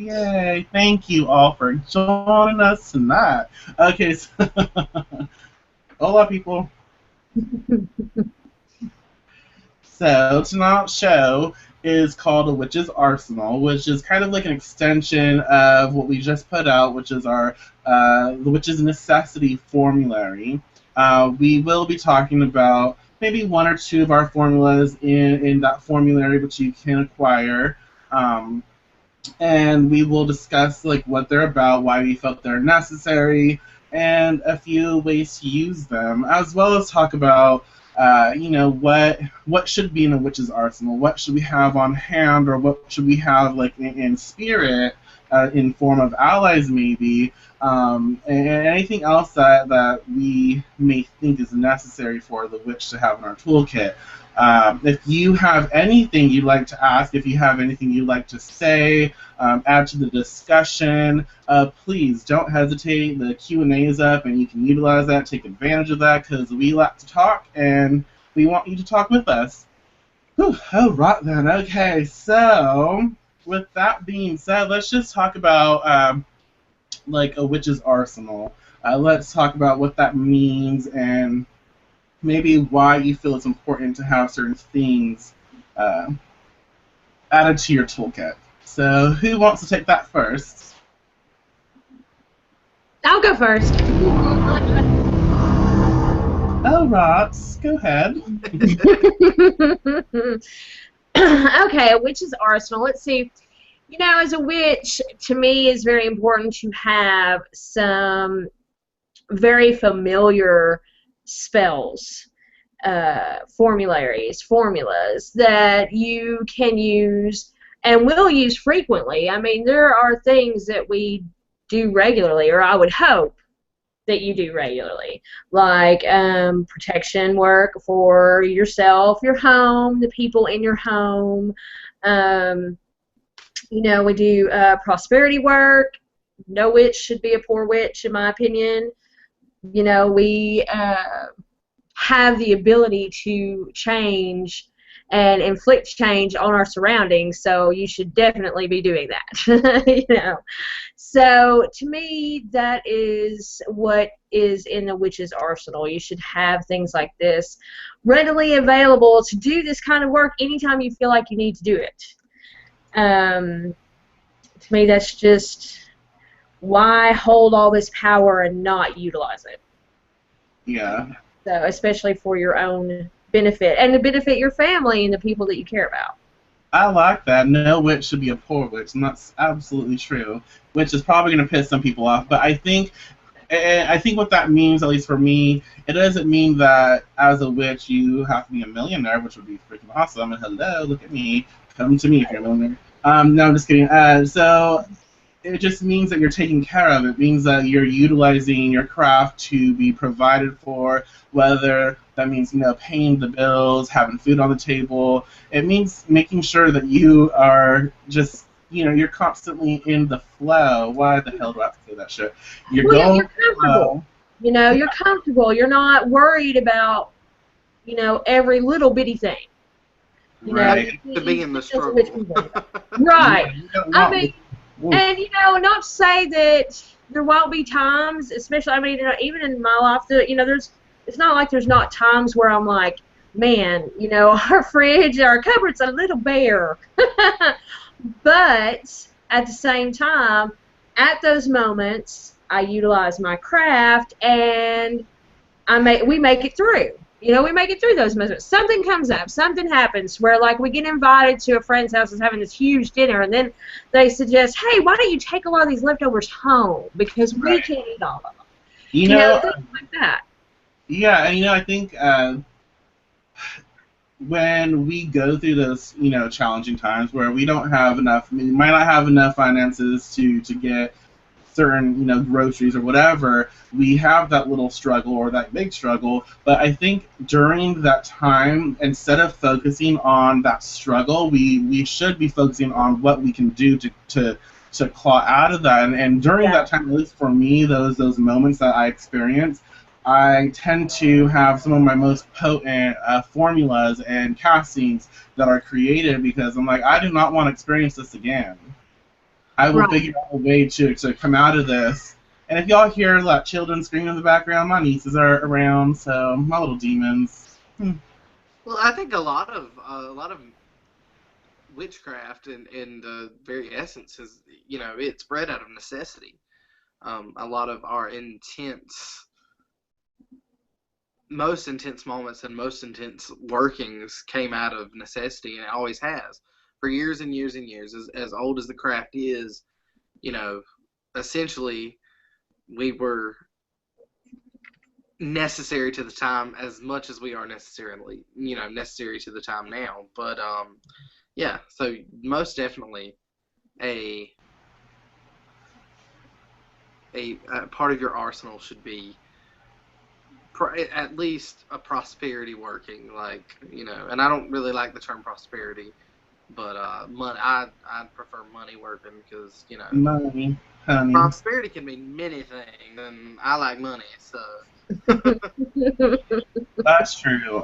Yay! Thank you all for joining us tonight. Okay, so hola people. So tonight's show is called A Witch's Arsenal, which is kind of like an extension of what we just put out, which is our The Witch's Necessity formulary. We will be talking about maybe one or two of our formulas in that formulary, which you can acquire. Um, and we will discuss like what they're about, why we felt they're necessary, and a few ways to use them, as well as talk about what should be in a witch's arsenal, what should we have on hand, or what should we have like in spirit, in form of allies maybe, and anything else that we may think is necessary for the witch to have in our toolkit. If you have anything you'd like to ask, if you have anything you'd like to say, add to the discussion, please don't hesitate. The Q&A is up, and you can utilize that, take advantage of that, because we like to talk, and we want you to talk with us. Whew, all right then. Okay, so with that being said, let's just talk about like a witch's arsenal. Let's talk about what that means and maybe why you feel it's important to have certain things added to your toolkit. So who wants to take that first? I'll go first. Oh, right. Go ahead. Okay, a witch's arsenal. Let's see. You know, as a witch, to me, is very important to have some very familiar spells, formularies, formulas that you can use and will use frequently. I mean, there are things that we do regularly, or I would hope that you do regularly, like protection work for yourself, your home, the people in your home. You know, we do prosperity work. No witch should be a poor witch, in my opinion. You know, we have the ability to change and inflict change on our surroundings, so you should definitely be doing that. You know, so to me, that is what is in the witch's arsenal. You should have things like this readily available to do this kind of work anytime you feel like you need to do it. To me, that's just why hold all this power and not utilize it. Yeah. So, especially for your own benefit and to benefit your family and the people that you care about. I like that. No witch should be a poor witch, and that's absolutely true. Which is probably going to piss some people off, but I think what that means, at least for me, it doesn't mean that as a witch you have to be a millionaire, which would be freaking awesome. And hello, look at me, come to me if you're a millionaire. No, I'm just kidding. So it just means that you're taken care of. It means that you're utilizing your craft to be provided for, whether that means, paying the bills, having food on the table. It means making sure that you are just, you're constantly in the flow. Why the hell do I have to say that shit? You're Well, going you're comfortable. You know, you're comfortable. You're not worried about, every little bitty thing. Right. To be in the struggle. Right. I mean, Ooh. and not to say that there won't be times, especially, I mean, even in my life, it's not like there's not times where I'm like, man, our fridge, our cupboard's a little bare. But at the same time, at those moments, I utilize my craft and we make it through. We make it through those moments. Something comes up, something happens where, like, we get invited to a friend's house that's having this huge dinner, and then they suggest, hey, why don't you take a lot of these leftovers home because we can't eat all of them. Things like that. Yeah, and I think when we go through those, challenging times where we don't have enough, we might not have enough finances to get certain, groceries or whatever, we have that little struggle or that big struggle. But I think during that time, instead of focusing on that struggle, we should be focusing on what we can do to claw out of that. And during that time, at least for me, those moments that I experience, I tend to have some of my most potent formulas and castings that are created because I'm like, I do not want to experience this again. I will Right. figure out a way to come out of this. And if y'all hear like children screaming in the background, my nieces are around, so my little demons. Hmm. Well, I think a lot of witchcraft in the very essence is, it's bred out of necessity. A lot of our most intense moments and most intense workings came out of necessity, and it always has for years and years and years. As old as the craft is, you know, essentially we were necessary to the time as much as we are necessary to the time now. But yeah, so most definitely a a part of your arsenal should be at least a prosperity working, and I don't really like the term prosperity, but money. I prefer money working because Money, honey. prosperity can mean many things, and I like money, so. That's true.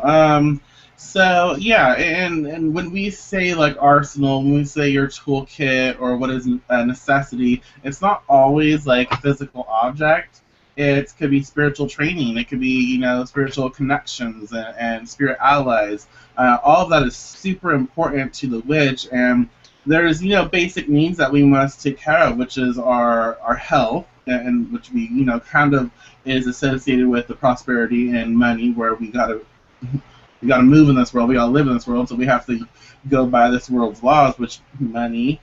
So yeah, and when we say like arsenal, when we say your toolkit or what is a necessity, it's not always like a physical object. It could be spiritual training. It could be spiritual connections and spirit allies. All of that is super important to the witch, and there's basic needs that we must take care of, which is our health, and which we kind of is associated with the prosperity and money, where we gotta move in this world, we gotta live in this world, so we have to go by this world's laws, which money.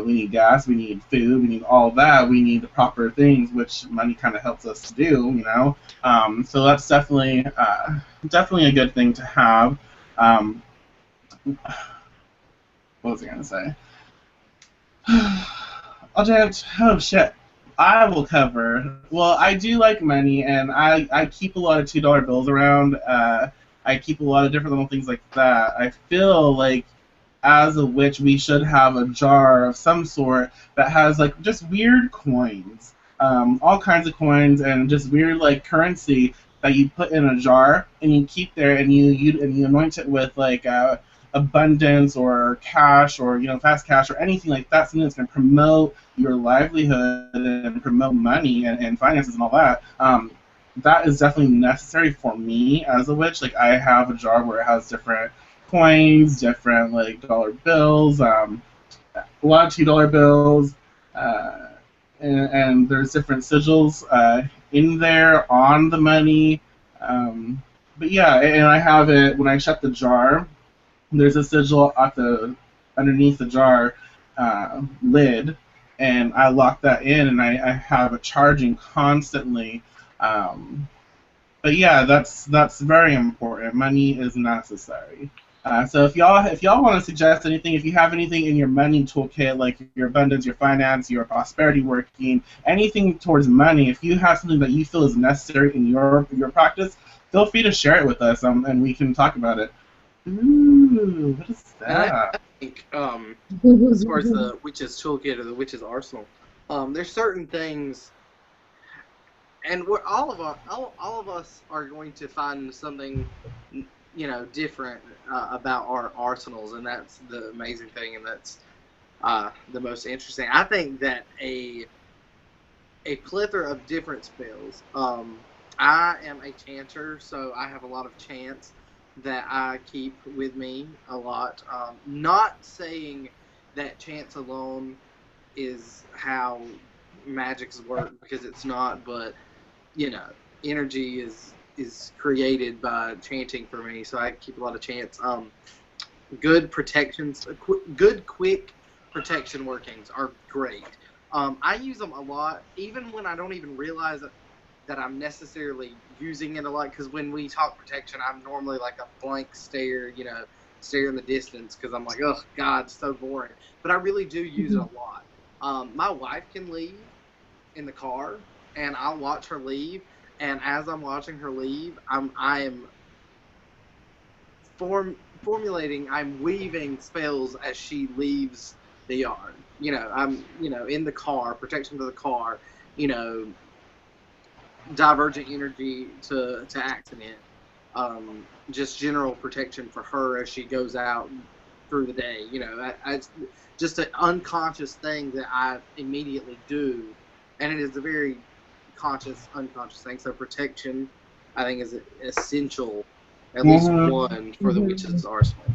We need gas, we need food, we need all that. We need the proper things, which money kind of helps us to do. So that's definitely a good thing to have. Um, what was I gonna say? Oh shit. I will cover. Well, I do like money, and I keep a lot of $2 bills around. I keep a lot of different little things like that. I feel like as a witch, we should have a jar of some sort that has like just weird coins, all kinds of coins, and just weird like currency that you put in a jar and you keep there, and you anoint it with like abundance or cash or fast cash or anything like that, something that's going to promote your livelihood and promote money and finances and all that. That is definitely necessary for me as a witch. Like I have a jar where it has different coins, different like dollar bills, a lot of $2 bills, uh, and there's different sigils in there on the money. Um, but yeah, and I have it when I shut the jar. There's a sigil at the underneath the jar lid, and I lock that in, and I have it charging constantly. Um, but yeah, that's very important. Money is necessary. So if y'all want to suggest anything, if you have anything in your money toolkit, like your abundance, your finance, your prosperity working, anything towards money, if you have something that you feel is necessary in your practice, feel free to share it with us, and we can talk about it. Ooh, what is And I that? think, as far as the witch's toolkit or the witch's arsenal, there's certain things, and we're all of us are going to find something, different about our arsenals, and that's the amazing thing, and that's the most interesting. I think that a plethora of different spells. I am a chanter, so I have a lot of chants that I keep with me a lot. Not saying that chants alone is how magics work, because it's not, but you know, energy is created by chanting for me, so I keep a lot of chants. Good protections, good quick protection workings are great. I use them a lot, even when I don't even realize that I'm necessarily using it a lot. Because when we talk protection, I'm normally like a blank stare, stare in the distance, because I'm like, oh God, so boring. But I really do use it a lot. My wife can leave in the car, and I'll watch her leave. And as I'm watching her leave, I'm formulating, I'm weaving spells as she leaves the yard. I'm in the car, protection to the car, you know, divergent energy to accident, just general protection for her as she goes out through the day. You know, it's just an unconscious thing that I immediately do, and it is a very conscious, unconscious thing. So protection, I think, is essential, at least one, for the witch's arsenal.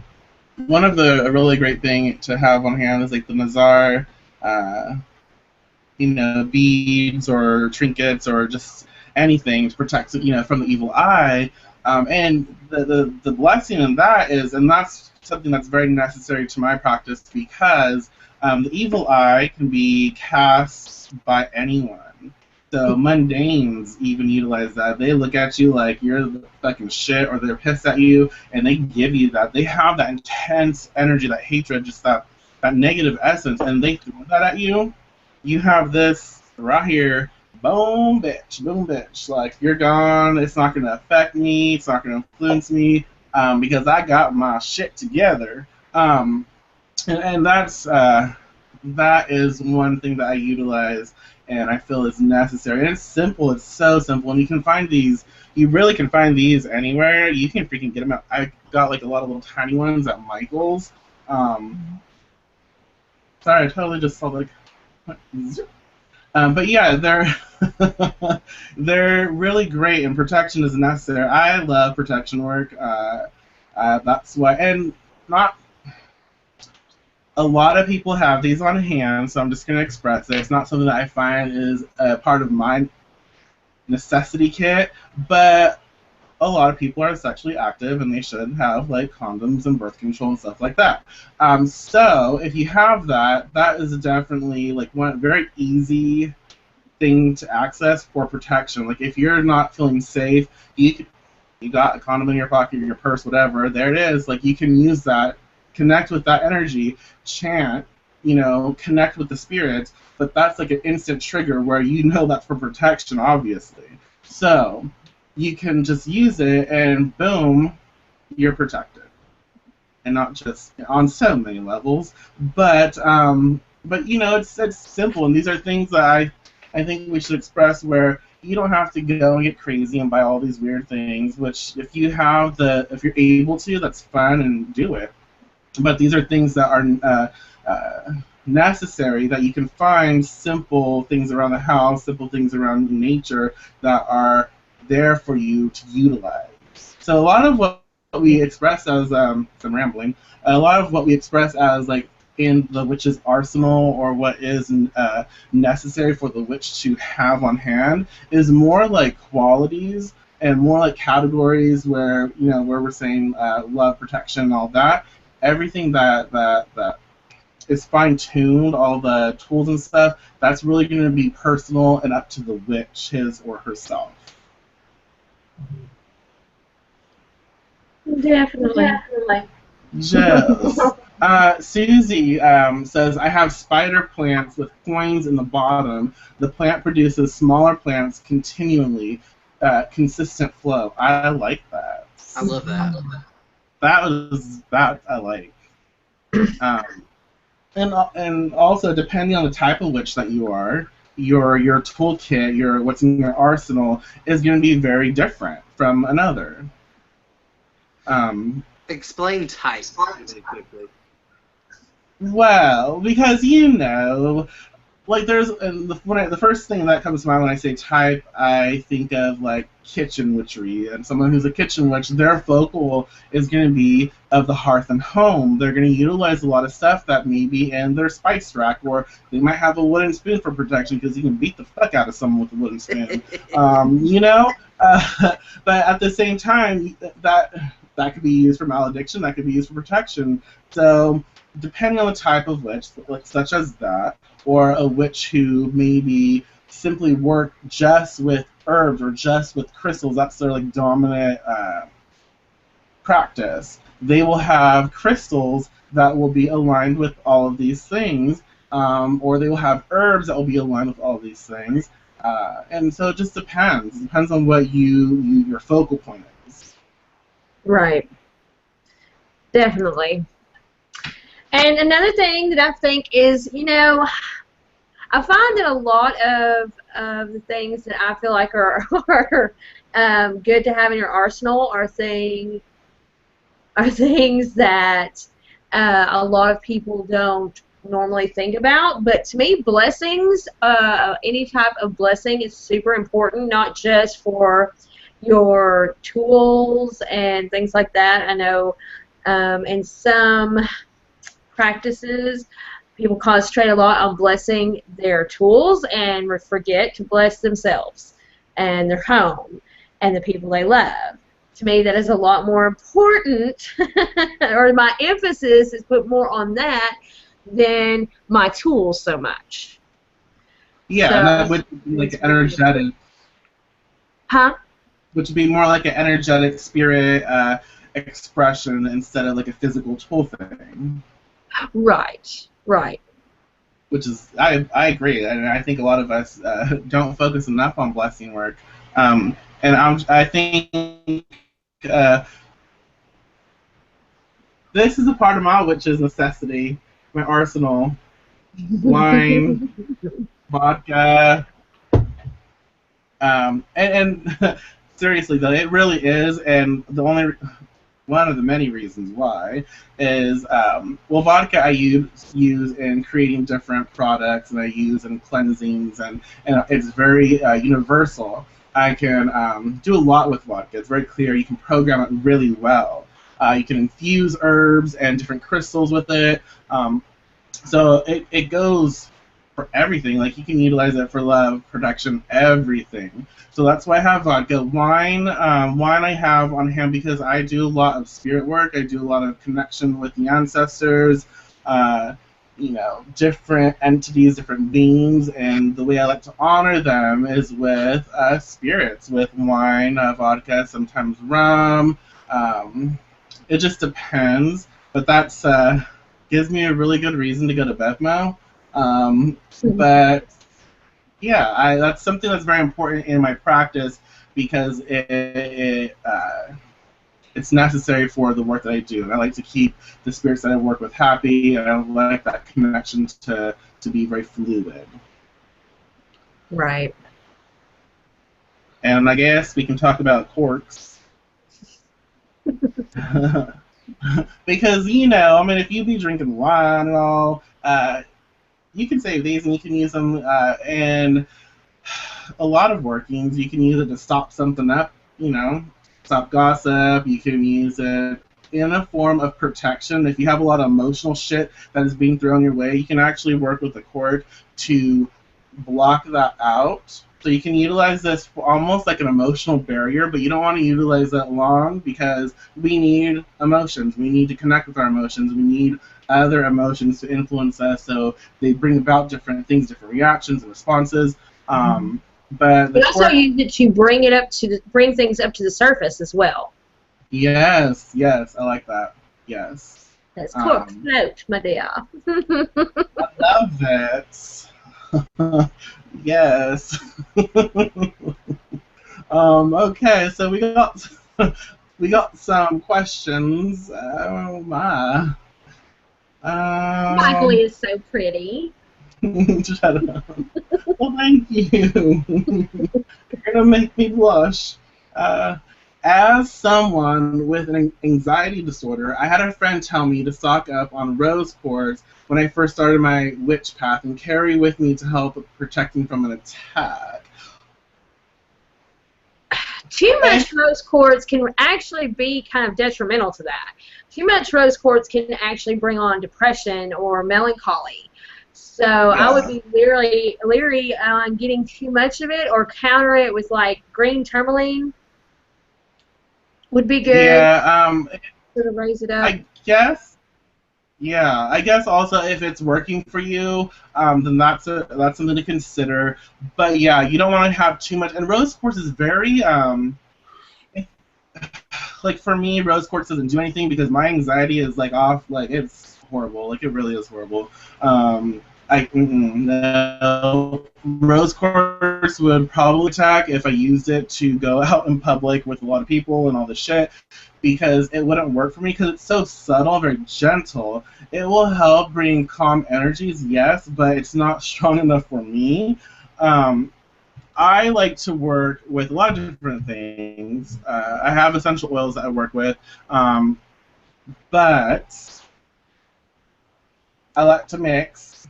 One of the a really great thing to have on hand is like the Nazar, beads or trinkets or just anything to protect from the evil eye. And the blessing in that is, and that's something that's very necessary to my practice because the evil eye can be cast by anyone. So mundanes even utilize that. They look at you like you're the fucking shit, or they're pissed at you, and they give you that. They have that intense energy, that hatred, just that negative essence, and they throw that at you. You have this right here, boom, bitch. Like, you're gone. It's not going to affect me. It's not going to influence me because I got my shit together. And that is one thing that I utilize and I feel is necessary. And it's simple. It's so simple. And you can find these. You really can find these anywhere. You can freaking get them out. I got like a lot of little tiny ones at Michael's. Sorry, I totally just saw like. But yeah, they're really great, and protection is necessary. I love protection work. That's why, and not a lot of people have these on hand, so I'm just going to express it. It's not something that I find is a part of my necessity kit, but a lot of people are sexually active and they should have like condoms and birth control and stuff like that. So if you have that, that is definitely like one very easy thing to access for protection. Like if you're not feeling safe, you got a condom in your pocket, your purse, whatever, there it is. Like you can use that, connect with that energy, chant, connect with the spirits, but that's like an instant trigger where that's for protection, obviously. So you can just use it and boom, you're protected. And not just on so many levels, but it's simple, and these are things that I think we should express where you don't have to go and get crazy and buy all these weird things, which if you're able to, that's fun and do it. But these are things that are necessary, that you can find, simple things around the house, simple things around nature that are there for you to utilize. So a lot of what we express as, I'm rambling, a lot of what we express as like in the witch's arsenal, or what is necessary for the witch to have on hand, is more like qualities and more like categories where, where we're saying love, protection, and all that. Everything that is fine-tuned, all the tools and stuff, that's really going to be personal and up to the witch, his or herself. Definitely. Yes. Susie says, I have spider plants with coins in the bottom. The plant produces smaller plants continually, consistent flow. I like that. I love that. That I like. And also, depending on the type of witch that you are, your toolkit, what's in your arsenal is going to be very different from another. Explain type really quickly. Well, because like the first thing that comes to mind when I say type, I think of like kitchen witchery, and someone who's a kitchen witch, their focal is going to be of the hearth and home. They're going to utilize a lot of stuff that may be in their spice rack, or they might have a wooden spoon for protection because you can beat the fuck out of someone with a wooden spoon. But at the same time, that could be used for malediction, that could be used for protection. So depending on the type of witch, such as that, or a witch who maybe simply work just with herbs or just with crystals, that's their like dominant practice. They will have crystals that will be aligned with all of these things, or they will have herbs that will be aligned with all of these things. And so it just depends. It depends on what your focal point is. Right. Definitely. And another thing that I think is, I find that a lot of the things that I feel like are good to have in your arsenal are things that a lot of people don't normally think about. But to me, blessings, any type of blessing is super important, not just for your tools and things like that. I know in some practices, people concentrate a lot on blessing their tools and forget to bless themselves and their home and the people they love. To me, that is a lot more important, or my emphasis is put more on that than my tools so much. Yeah, and that would be like energetic. Huh? Which would be more like an energetic spirit expression instead of like a physical tool thing. Right, right. Which is, I agree, and I think a lot of us don't focus enough on blessing work. And I think this is a part of my witch's necessity, my arsenal: wine, vodka, and seriously though, it really is, and the only one of the many reasons why is well, vodka I use in creating different products, and I use in cleansings, and it's very universal. I can do a lot with vodka. It's very clear. You can program it really well. You can infuse herbs and different crystals with it. So it goes for everything. Like, you can utilize it for love, protection, everything. So that's why I have vodka. Wine I have on hand because I do a lot of spirit work. I do a lot of connection with the ancestors, different entities, different beings, and the way I like to honor them is with spirits, with wine, vodka, sometimes rum. It just depends, but that's gives me a really good reason to go to BevMo. But yeah, that's something that's very important in my practice because it's necessary for the work that I do. And I like to keep the spirits that I work with happy, and I like that connection to be very fluid. Right. And I guess we can talk about corks. Because, if you be drinking wine and all, you can save these and you can use them in a lot of workings. You can use it to stop something up, stop gossip. You can use it in a form of protection. If you have a lot of emotional shit that is being thrown your way, you can actually work with the cork to block that out. So you can utilize this for almost like an emotional barrier, but you don't want to utilize that long because we need emotions. We need to connect with our emotions. We need other emotions to influence us, so they bring about different things, different reactions and responses. But we also use it to bring things up to the surface as well. Yes, I like that. Yes. That's cork float, my dear. I love it. Yes. Okay, so we got some questions. Oh my. Michael is so pretty. Shut up. Well, thank you. You're gonna make me blush. As someone with an anxiety disorder, I had a friend tell me to stock up on rose quartz when I first started my witch path and carry with me to help protecting from an attack. Too much rose quartz can actually be kind of detrimental to that. Too much rose quartz can actually bring on depression or melancholy. So yeah. I would be leery on getting too much of it, or counter it with like green tourmaline. Would be good. Yeah, sort of raise it up. I guess also if it's working for you, then that's something to consider. But yeah, you don't want to have too much. And rose quartz is very like for me, rose quartz doesn't do anything because my anxiety is like off. Like it's horrible. Like it really is horrible. No. Rose quartz would probably attack if I used it to go out in public with a lot of people and all this shit, because it wouldn't work for me because it's so subtle, very gentle. It will help bring calm energies, yes, but it's not strong enough for me. I like to work with a lot of different things. I have essential oils that I work with, but I like to mix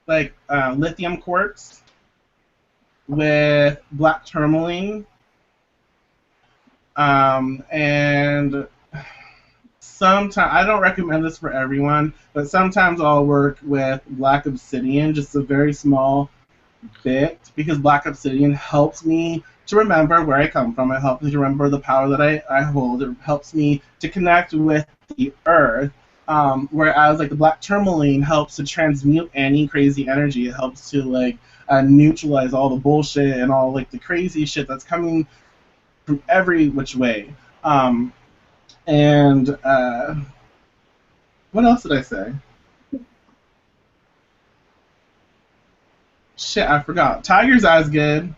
like lithium quartz with black tourmaline, and sometimes I don't recommend this for everyone, but sometimes I'll work with black obsidian, just a very small bit, because black obsidian helps me to remember where I come from. It helps me to remember the power that I hold. It helps me to connect with the earth. Whereas like the black tourmaline helps to transmute any crazy energy. It helps to like neutralize all the bullshit and all like the crazy shit that's coming from every which way. And what else did I say? Shit, I forgot. Tiger's eye's good.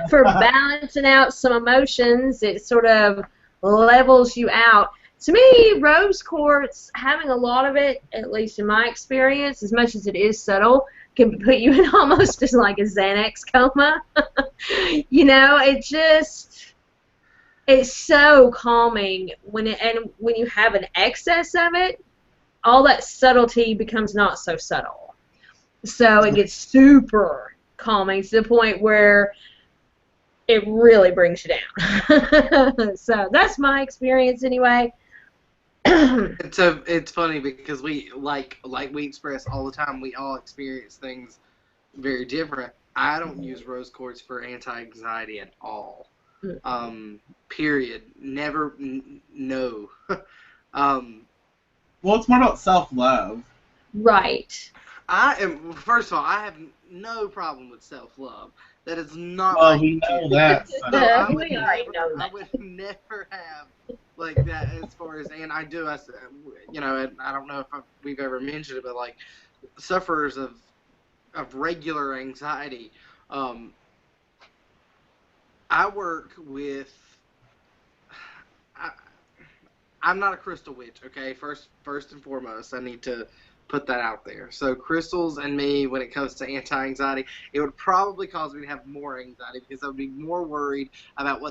For balancing out some emotions, it sort of levels you out. To me, rose quartz, having a lot of it, at least in my experience, as much as it is subtle, can put you in almost as like a Xanax coma. You know, it's so calming when you have an excess of it, all that subtlety becomes not so subtle. So it gets super calming to the point where it really brings you down. So that's my experience anyway. It's funny because we like we express all the time. We all experience things very different. I don't use rose quartz for anti-anxiety at all. Period. Never. No. Well, it's more about self-love. Right. First of all, I have no problem with self-love. That is not Well, my we know issue. that. So So. I would never have like that as far as, and I do, you know, and I don't know if we've ever mentioned it, but like sufferers of regular anxiety, I work with. I'm not a crystal witch, okay? First and foremost, I need to put that out there. So crystals and me, when it comes to anti-anxiety, it would probably cause me to have more anxiety because I would be more worried about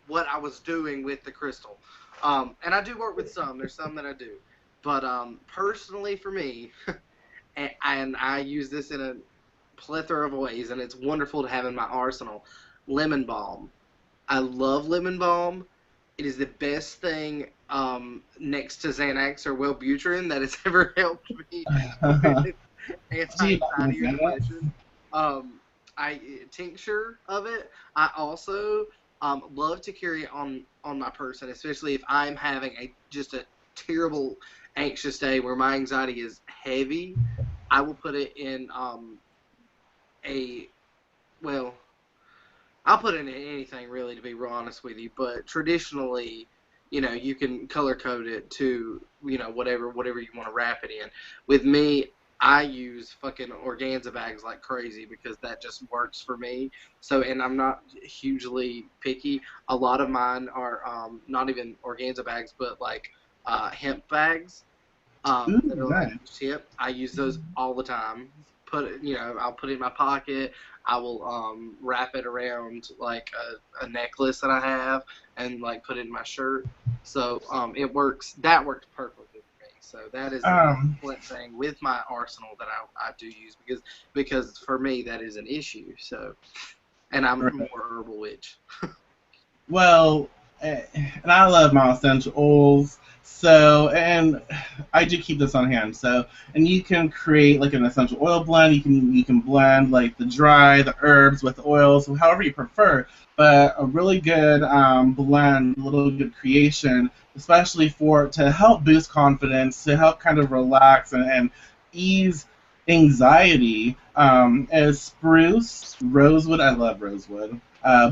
what I was doing with the crystal. And I do work with some. There's some that I do. But personally for me, and I use this in a plethora of ways, and it's wonderful to have in my arsenal, lemon balm. I love lemon balm. It is the best thing next to Xanax or Wellbutrin that has ever helped me with anti-anxiety or depression. Tincture of it. I also love to carry on my person, especially if I'm having just a terrible anxious day where my anxiety is heavy. I will put it in I'll put it in anything really, to be real honest with you. But traditionally, you know, you can color code it to, you know, whatever you want to wrap it in. With me, I use fucking organza bags like crazy because that just works for me. So, and I'm not hugely picky. A lot of mine are not even organza bags, but like hemp bags. That are like hemp. I use those all the time. I'll put it in my pocket. I will wrap it around like a necklace that I have and like put it in my shirt. So it works. That works perfectly for me. So that is an excellent thing with my arsenal that I do use because for me that is an issue. So, and I'm more herbal witch. Well, and I love my essential oils. So, and I do keep this on hand. So, and you can create like an essential oil blend. You can blend like the dry, the herbs with the oils, however you prefer. But a really good blend, a little good creation, especially to help boost confidence, to help kind of relax and ease anxiety, is spruce, rosewood. I love rosewood.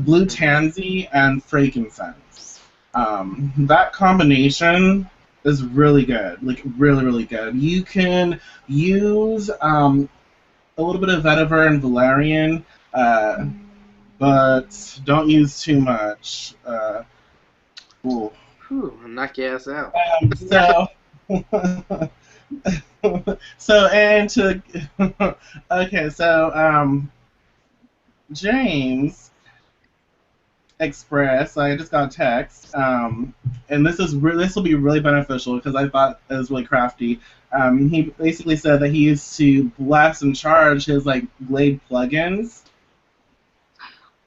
Blue tansy, and frankincense. That combination is really good, like really, really good. You can use a little bit of vetiver and valerian, but don't use too much. Ooh. Whew, knock your ass out. So, so and to okay, so James. express. I just got a text, and this will be really beneficial because I thought it was really crafty. He basically said that he used to bless and charge his like Glade plugins,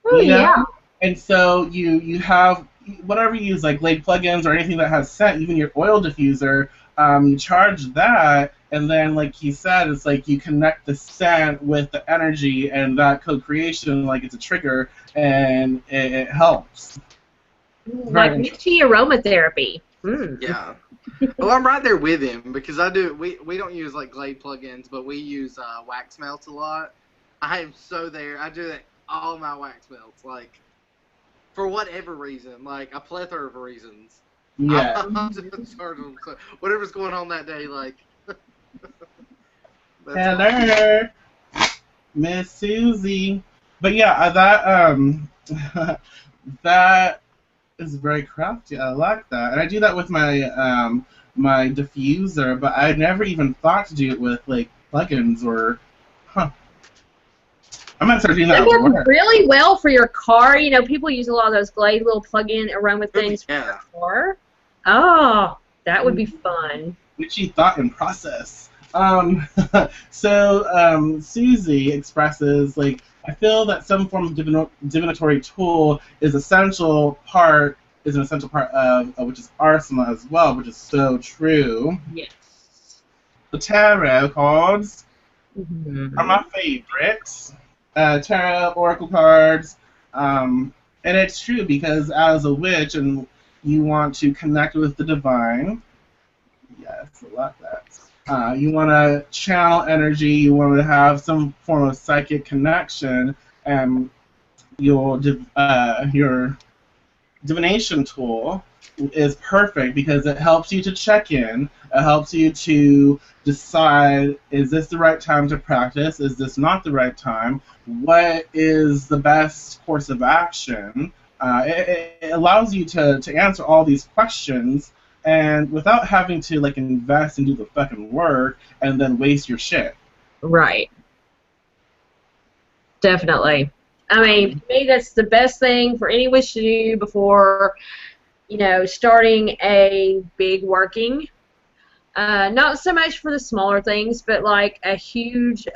Oh you know, yeah. and so you have whatever you use like Glade plugins or anything that has scent, even your oil diffuser. You charge that, and then like he said, it's like you connect the scent with the energy, and that co-creation, like it's a trigger, and it helps. Like Very witchy aromatherapy. Yeah. Well, I'm right there with him because I do. We don't use like Glade plugins, but we use wax melts a lot. I am so there. I do that all my wax melts, like for whatever reason, like a plethora of reasons. yeah. I'll just charge them. So whatever's going on that day, like that's all. Hello, Miss Susie. But yeah, that is very crafty. I like that, and I do that with my diffuser. But I never even thought to do it with like plugins or. Huh. I might start doing that It at works work. really well for your car. You know, people use a lot of those Glade little plug-in aroma things for Yeah. their car. Oh, that would be fun. Which you thought in process. Susie expresses like I feel that some form of divinatory tool is an essential part of which is arsenal as well, which is so true. Yes. The tarot cards are Mhm. my favorites. Tarot oracle cards, and it's true because as a witch and you want to connect with the divine. Yes, I love that. You want to channel energy. You want to have some form of psychic connection, and your divination tool is perfect because it helps you to check in. It helps you to decide: is this the right time to practice? Is this not the right time? What is the best course of action? It allows you to answer all these questions and without having to like invest and do the fucking work and then waste your shit. Right. Definitely. I mean, to me, that's the best thing for any witch to do before, you know, starting a big working. Not so much for the smaller things, but like a huge,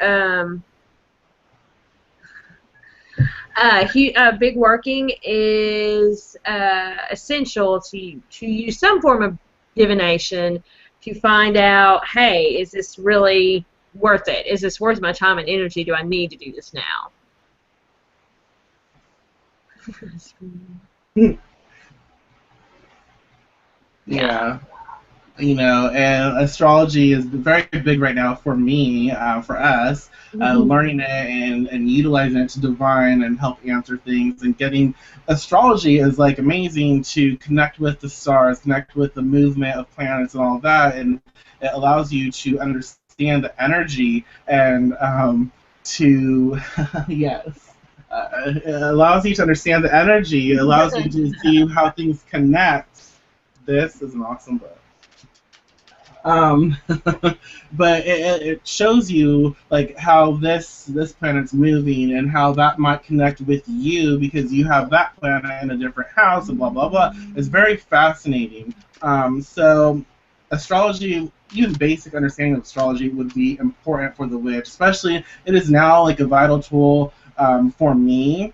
big working is essential to use some form of divination to find out, hey, is this really worth it? Is this worth my time and energy? Do I need to do this now? Yeah. Yeah. And astrology is very big right now for me, for us, Mhm. learning it and utilizing it to divine and help answer things. And getting astrology is like amazing to connect with the stars, connect with the movement of planets and all of that. And it allows you to understand the energy and to, yes. It allows you to understand the energy. It allows you to see how things connect. This is an awesome book. Um, but it shows you like how this planet's moving and how that might connect with you because you have that planet in a different house and blah blah blah. It's very fascinating. So astrology, even basic understanding of astrology would be important for the witch, especially it is now like a vital tool for me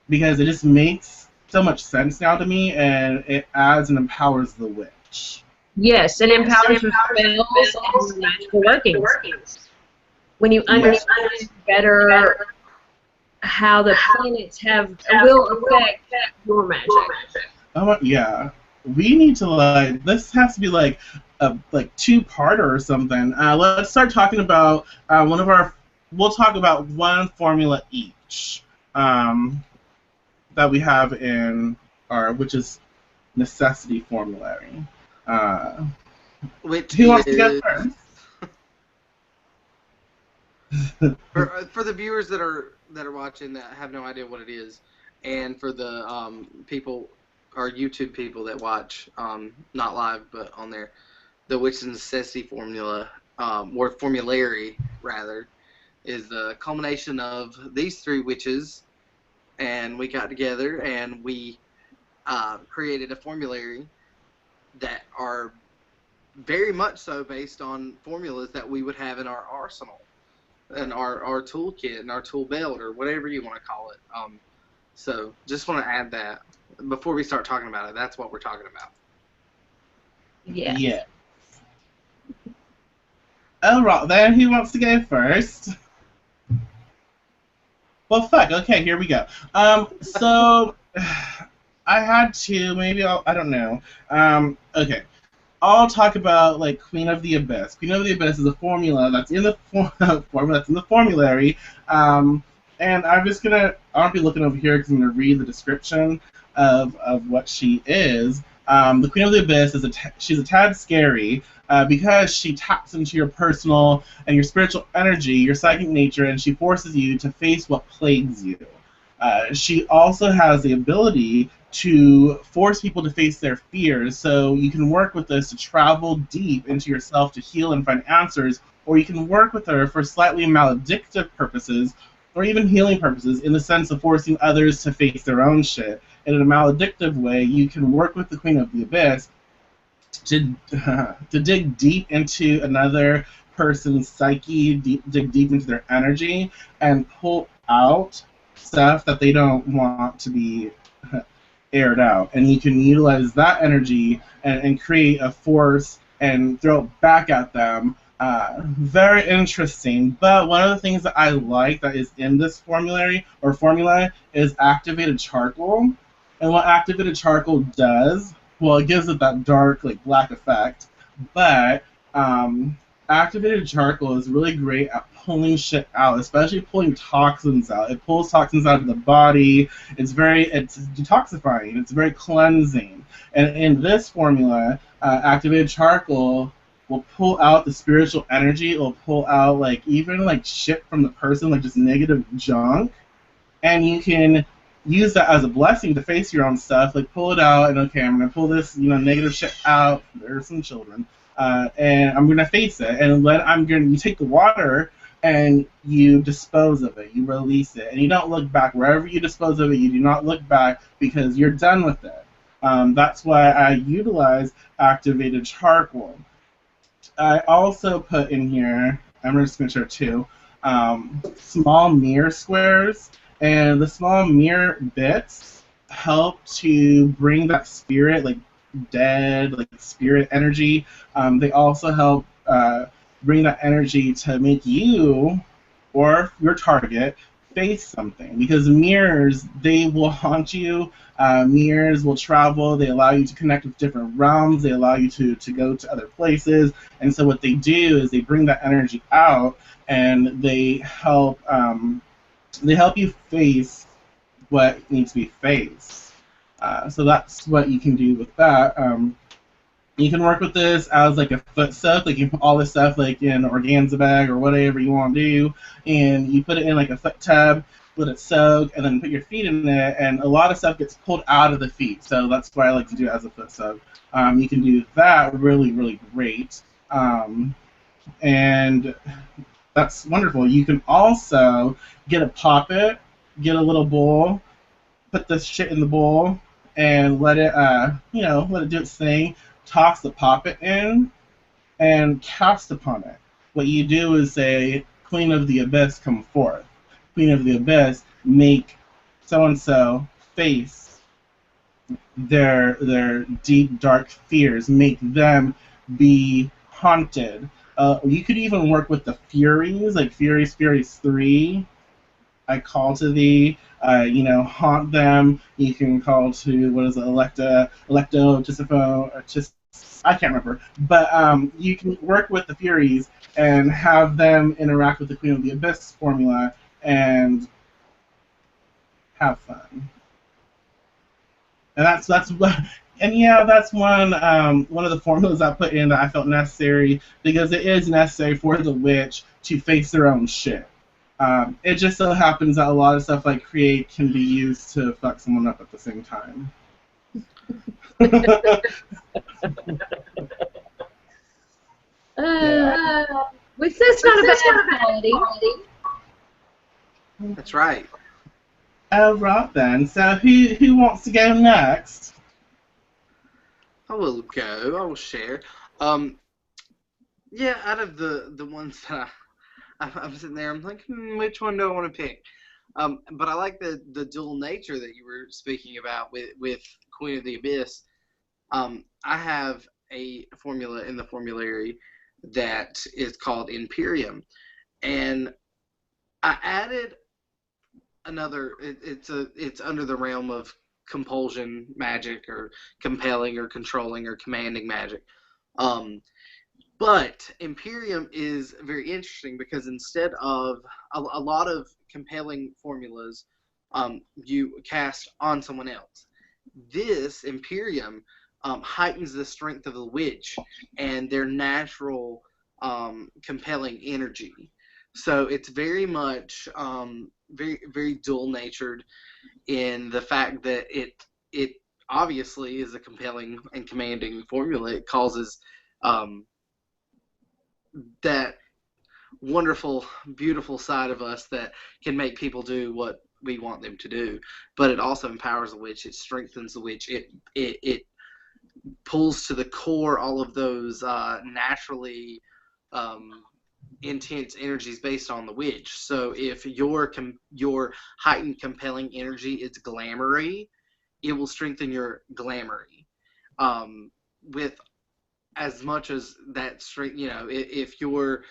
because it just makes so much sense now to me and it adds and empowers the witch. Yes, and Yes, and empowers your empowers your spells and spells your and magical your workings. workings. When you Yeah. understand better how the planets will affect your magic. Yeah. We need to like this has to be like a like two-parter or something. Let's start talking about one of our. We'll talk about one formula each that we have in our, which is necessity formulary. Uh, Which who wants to go is first? for the viewers that are watching that have no idea what it is, and for the people or YouTube people that watch not live but on there, the witch's necessity formula or formulary rather is the culmination of these three witches and we got together and we created a formulary that are very much so based on formulas that we would have in our arsenal and our toolkit and our tool belt or whatever you want to call it. So just want to add that before we start talking about it. That's what we're talking about. Yes. Yeah. All right, then who wants to go first? Well, fuck. Okay, here we go. So I had to. Maybe I don't know. Okay. I'll talk about like Queen of the Abyss. Queen of the Abyss is a formula that's in the formula that's in the formulary, and I'll be looking over here because I'm gonna read the description of what she is. The Queen of the Abyss is she's a tad scary because she taps into your personal and your spiritual energy, your psychic nature, and she forces you to face what plagues you. She also has the ability to force people to face their fears, so you can work with this to travel deep into yourself to heal and find answers, or you can work with her for slightly maledictive purposes, or even healing purposes, in the sense of forcing others to face their own shit. And in a maledictive way, you can work with the Queen of the Abyss to dig deep into another person's psyche, dig deep into their energy, and pull out stuff that they don't want to be aired out. And you can utilize that energy and create a force and throw it back at them. Very interesting. But one of the things that I like that is in this formula is activated charcoal. And what activated charcoal does, well, it gives it that dark, like black effect. But activated charcoal is really great at pulling shit out, especially pulling toxins out. It pulls toxins out of the body. It's detoxifying. It's very cleansing. And in this formula, activated charcoal will pull out the spiritual energy. It will pull out like even like shit from the person, like just negative junk, and you can use that as a blessing to face your own stuff. Like pull it out, and okay, I'm gonna pull this negative shit out. There's some children. And I'm gonna face it, and then you take the water and you dispose of it, you release it, and you don't look back. Wherever you dispose of it, you do not look back because you're done with it. That's why I utilize activated charcoal. I also put in here, I'm just gonna show two, small mirror squares, and the small mirror bits help to bring that spirit, like dead, like spirit energy. They also help bring that energy to make you or your target face something, because mirrors, they will haunt you. Mirrors will travel. They allow you to connect with different realms. They allow you to go to other places. And so what they do is they bring that energy out, and they help you face what needs to be faced. So that's what you can do with that. You can work with this as like a foot soak. Like you put all this stuff like in an organza bag or whatever you want to do, and you put it in like a foot tub, let it soak, and then put your feet in it. And a lot of stuff gets pulled out of the feet, so that's why I like to do it as a foot soak. You can do that really, really great, and that's wonderful. You can also get a poppet, get a little bowl, put this shit in the bowl, and let it do its thing. Toss the poppet in and cast upon it. What you do is say, Queen of the Abyss, come forth. Queen of the Abyss, make so-and-so face their deep, dark fears. Make them be haunted. You could even work with the Furies, like Furies 3. I call to thee, haunt them. You can call to, what is it, Electo, Tisifo, or I can't remember. But you can work with the Furies and have them interact with the Queen of the Abyss formula and have fun. And that's one of the formulas I put in that I felt necessary, because it is necessary for the witch to face their own shit. It just so happens that a lot of stuff I create can be used to fuck someone up at the same time. Which is not a bad quality. That's right. All right then. So who wants to go next? I will go. I will share. Um, yeah, out of the ones that I'm sitting there, I'm like, which one do I want to pick? But I like the dual nature that you were speaking about with Queen of the Abyss. I have a formula in the formulary that is called Imperium, and I added another. It's under the realm of compulsion magic or compelling or controlling or commanding magic. Um, But Imperium is very interesting because instead of a lot of compelling formulas, you cast on someone else. This Imperium heightens the strength of the witch and their natural compelling energy. So it's very much very dual natured in the fact that it obviously is a compelling and commanding formula. It causes um, that wonderful, beautiful side of us that can make people do what we want them to do. But it also empowers the witch. It strengthens the witch. It pulls to the core all of those naturally um, intense energies based on the witch. So if your heightened compelling energy is glamoury, it will strengthen your glamoury. With as much as that strength, if you're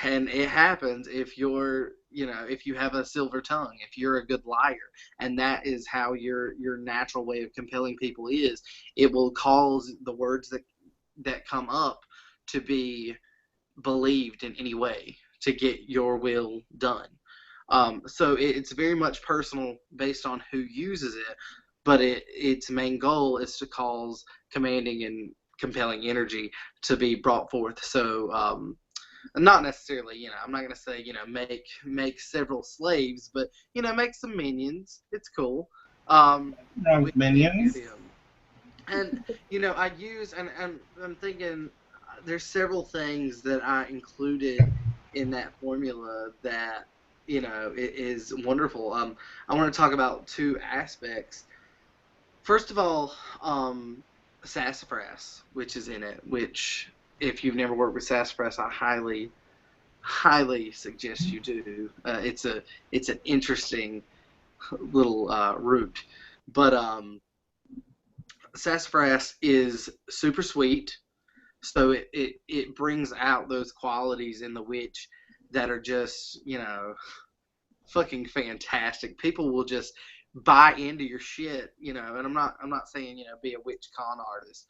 and it happens if you're if you have a silver tongue, if you're a good liar, and that is how your natural way of compelling people is, it will cause the words that come up to be believed in any way to get your will done. So it's very much personal based on who uses it, but its main goal is to cause commanding and compelling energy to be brought forth. So not necessarily, I'm not gonna say, make several slaves, but make some minions. It's cool. No With minions. Imperium, and I use and I'm thinking there's several things that I included in that formula that it is wonderful. I want to talk about two aspects. First of all, sassafras, which is in it, which if you've never worked with sassafras, I highly suggest you do. It's an interesting little root, but sassafras is super sweet, so it brings out those qualities in the witch that are just fucking fantastic. People will just buy into your shit, and I'm not saying be a witch con artist,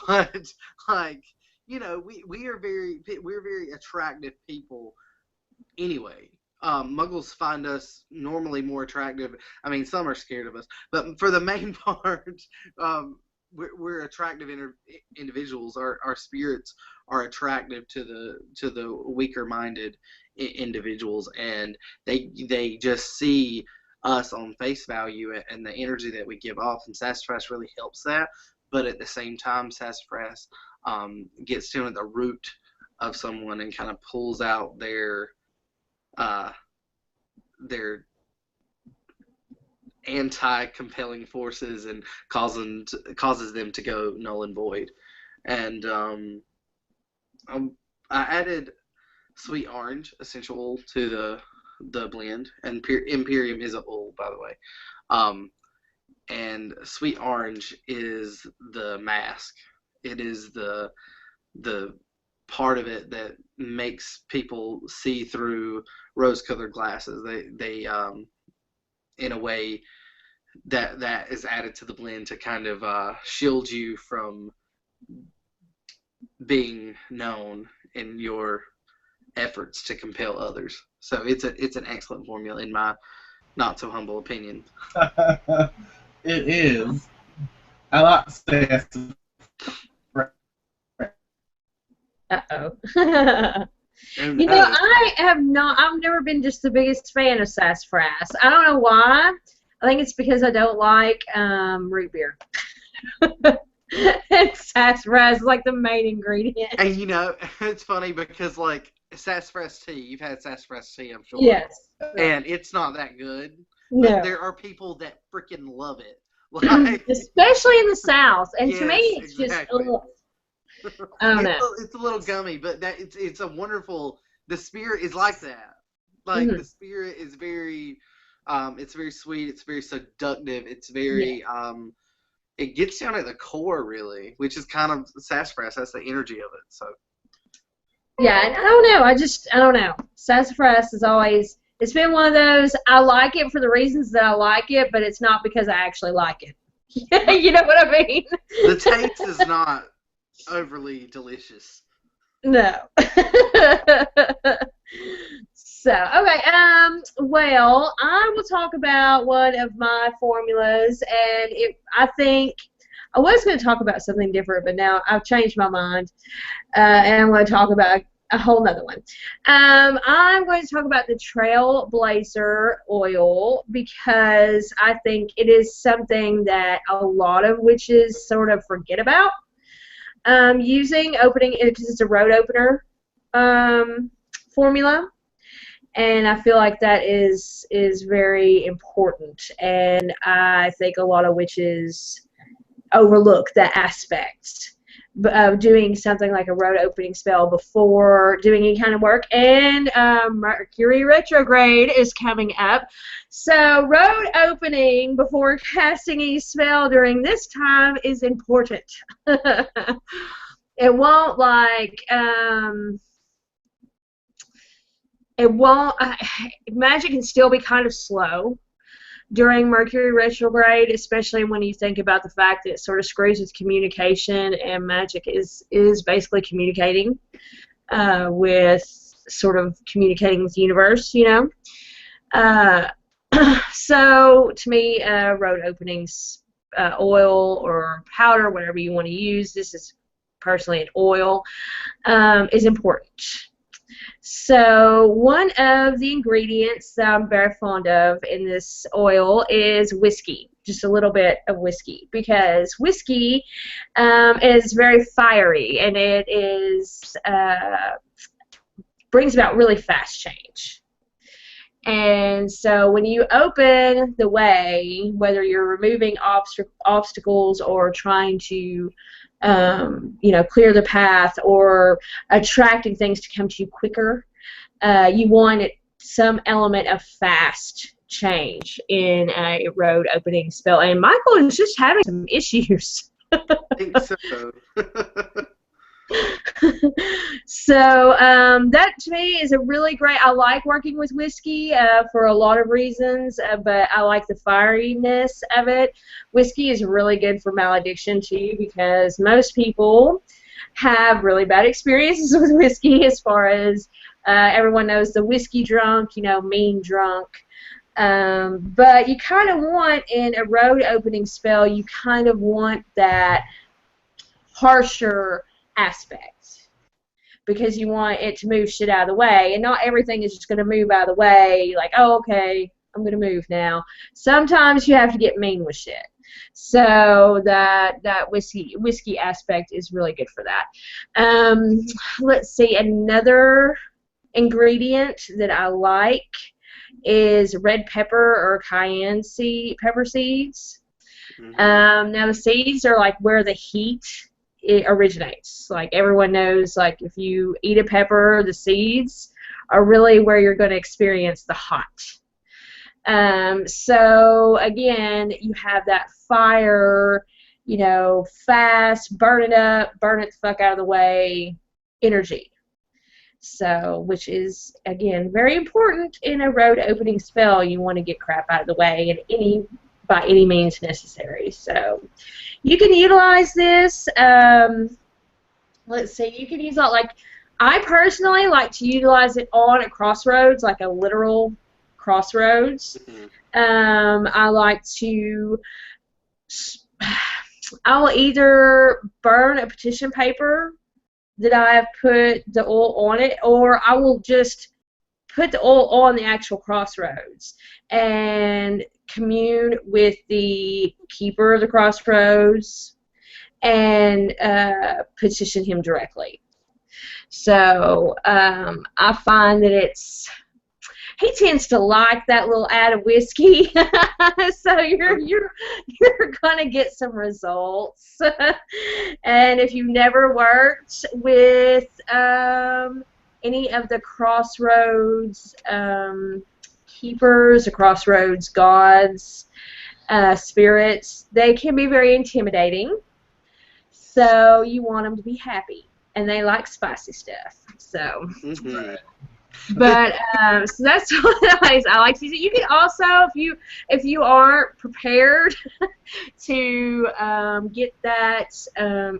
but like we're very attractive people anyway. Muggles find us normally more attractive. I mean, some are scared of us, but for the main part, we're attractive individuals. Our spirits are attractive to the weaker minded individuals, and they just see us on face value and the energy that we give off. And sassafras really helps that. But at the same time, sassafras gets down at the root of someone and kind of pulls out uh, their anti-compelling forces and causes them to go null and void. And I added sweet orange essential oil to the blend, and Imperium is a oil, by the way. And sweet orange is the mask. It is the part of it that makes people see through rose-colored glasses. They in a way that is added to the blend to kind of shield you from being known in your efforts to compel others. So it's an excellent formula in my not so humble opinion. It is. I like sassafras. Uh-oh. Oh You know, no. I've never been just the biggest fan of sassafras. I don't know why. I think it's because I don't like root beer. And sassafras is like the main ingredient. And it's funny because like sassafras tea, you've had sassafras tea, I'm sure. Yes. And it's not that good. No. But there are people that freaking love it. Like, especially in the South. And to me, yes, it's exactly. just, I don't know. It's a little gummy, but it's a wonderful. The spirit is like that. Like Mhm. the spirit is very, it's very sweet. It's very seductive. It's Yeah. very, it gets down at the core really, which is kind of sassafras. That's the energy of it. So Yeah, and I don't know. I don't know. Sassafras is always, it's been one of those, I like it for the reasons that I like it, but it's not because I actually like it. You know what I mean? the taste is not overly delicious. No. So, okay, well, I will talk about one of my formulas, and I think I was going to talk about something different, but now I've changed my mind, and I'm going to talk about a whole nother one. I'm going to talk about the Trailblazer oil because I think it is something that a lot of witches sort of forget about. Using opening because it's a road opener formula, and I feel like that is very important, and I think a lot of witches overlook that aspect of doing something like a road opening spell before doing any kind of work. And Mercury retrograde is coming up, so road opening before casting a spell during this time is important. It won't it won't magic can still be kind of slow during Mercury retrograde, especially when you think about the fact that it sort of screws with communication, and magic is basically communicating with the universe, you know. So to me, road openings, oil or powder, whatever you want to use, this is personally an oil, is important. So one of the ingredients that I'm very fond of in this oil is whiskey, just a little bit of whiskey, because whiskey is very fiery, and it is brings about really fast change. And so when you open the way, whether you're removing obstacles or trying to clear the path or attracting things to come to you quicker, you want some element of fast change in a road opening spell. And Michael is just having some issues. I think so. So that to me is a really great. I like working with whiskey for a lot of reasons, but I like the fieriness of it. Whiskey is really good for malediction too, because most people have really bad experiences with whiskey, as far as everyone knows the whiskey drunk, mean drunk. But you kind of want, in a road opening spell, you kind of want that harsher aspect, because you want it to move shit out of the way, and not everything is just going to move out of the way, like, oh, okay, I'm going to move now. Sometimes you have to get mean with shit. So that whiskey aspect is really good for that. Let's see, another ingredient that I like is red pepper or cayenne pepper seeds. Mm-hmm. Now the seeds are like where the heat it originates. Like everyone knows, like if you eat a pepper, the seeds are really where you're going to experience the hot. So again, you have that fire, fast, burn it up, burn it the fuck out of the way energy. So, which is, again, very important in a road opening spell. You want to get crap out of the way by any means necessary. So you can utilize this. Let's see, you can use that, like, I personally like to utilize it on a crossroads, like a literal crossroads. I like to, I'll either burn a petition paper that I have put the oil on it, or I will just put the oil on the actual crossroads and commune with the keeper of the crossroads and petition him directly. So I find that he tends to like that little add of whiskey. So you're gonna get some results. And if you've never worked with any of the crossroads keepers or crossroads gods, spirits, they can be very intimidating. So you want them to be happy, and they like spicy stuff. So. Mhm. But so that's one of the ways I like to use it. You can also, if you aren't prepared to get that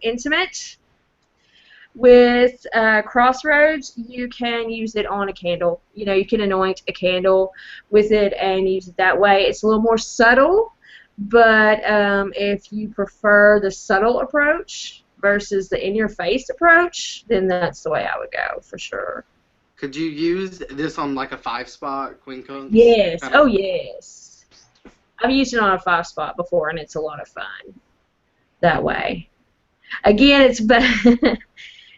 intimate with Crossroads, you can use it on a candle. You know, you can anoint a candle with it and use it that way. It's a little more subtle, but if you prefer the subtle approach versus the in-your-face approach, then that's the way I would go for sure. Could you use this on like a 5-spot quincunx? Yes. Kind of. Oh, yes. I've used it on a 5-spot before, and it's a lot of fun that way. Again,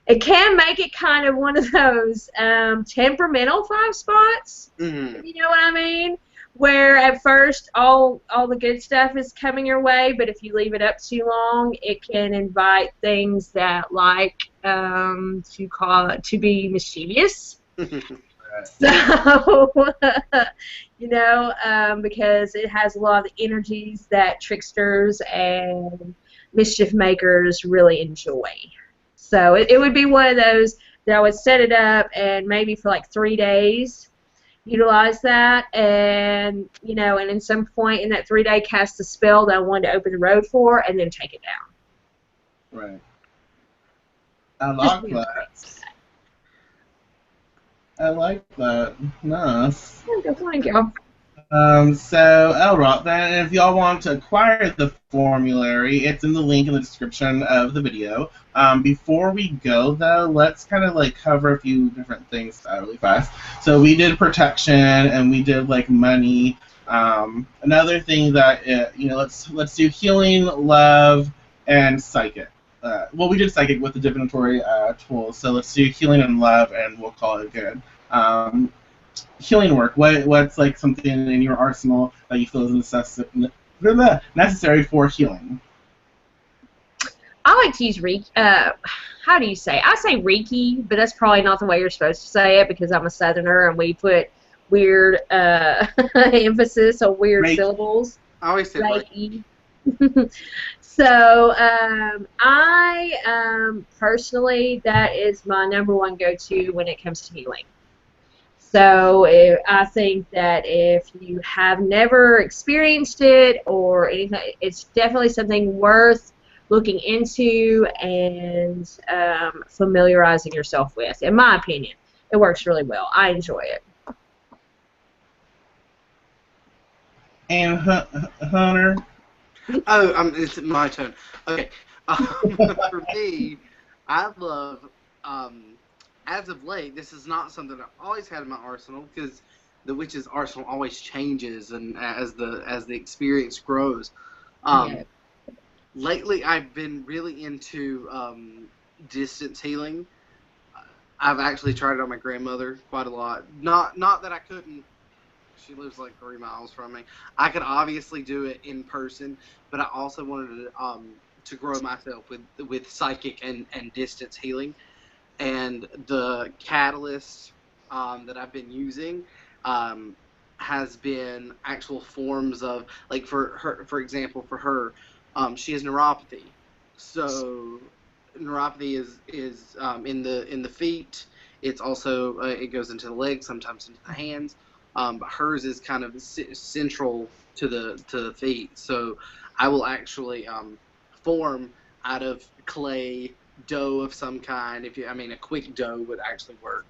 it can make it kind of one of those temperamental 5-spots. Mhm. If you know what I mean? Where at first all the good stuff is coming your way, but if you leave it up too long, it can invite things that like to be mischievous. So, because it has a lot of the energies that tricksters and mischief makers really enjoy. So it would be one of those that I would set it up and maybe for like 3 days utilize that, and and in some point in that 3-day cast the spell that I wanted to open the road for, and then take it down. Right. I Just like that. I like that. Nice. Thank you. So, Elrod, then if y'all want to acquire the formulary, it's in the link in the description of the video. Before we go, though, let's kind of like cover a few different things really fast. So we did protection and we did like money. Another thing that let's do healing, love, and psychic. Well, we did psychic with the divinatory tools, so let's do healing and love, and we'll call it good. Healing work. What's like something in your arsenal that you feel is necessary for healing? I like to use Reiki. How do you say? I say Reiki, but that's probably not the way you're supposed to say it because I'm a Southerner and we put weird emphasis on weird Reiki. syllables. I always say Reiki. So I personally, that is my #1 go-to when it comes to healing. So I think that if you have never experienced it or anything, it's definitely something worth looking into and familiarizing yourself with. In my opinion, it works really well. I enjoy it. And Hunter? Oh, it's my turn. Okay. For me, I love, as of late, this is not something I've always had in my arsenal because the witch's arsenal always changes and as the experience grows. Yeah. Lately, I've been really into distance healing. I've actually tried it on my grandmother quite a lot. Not that I couldn't. She lives like 3 miles from me. I could obviously do it in person, but I also wanted to grow myself with psychic and distance healing. And the catalyst that I've been using has been actual forms of, like, for example, for her, she has neuropathy. So neuropathy is in the feet. It's also it goes into the legs, sometimes into the hands. But hers is kind of central to the feet. So I will actually form out of clay dough of some kind. A quick dough would actually work.